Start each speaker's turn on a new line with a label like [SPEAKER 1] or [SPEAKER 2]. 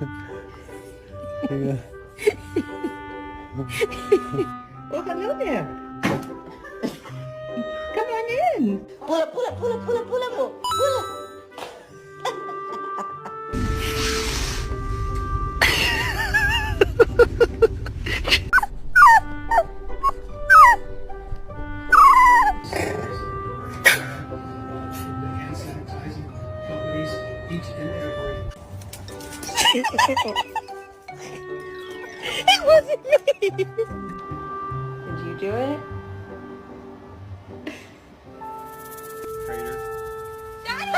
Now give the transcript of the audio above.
[SPEAKER 1] Oh, hello there. Come on in.
[SPEAKER 2] Pula mo. Pula.
[SPEAKER 3] Hand sanitizing companies, each and every.
[SPEAKER 1] It wasn't me. Did you do it?
[SPEAKER 4] Crater.
[SPEAKER 1] Daddy!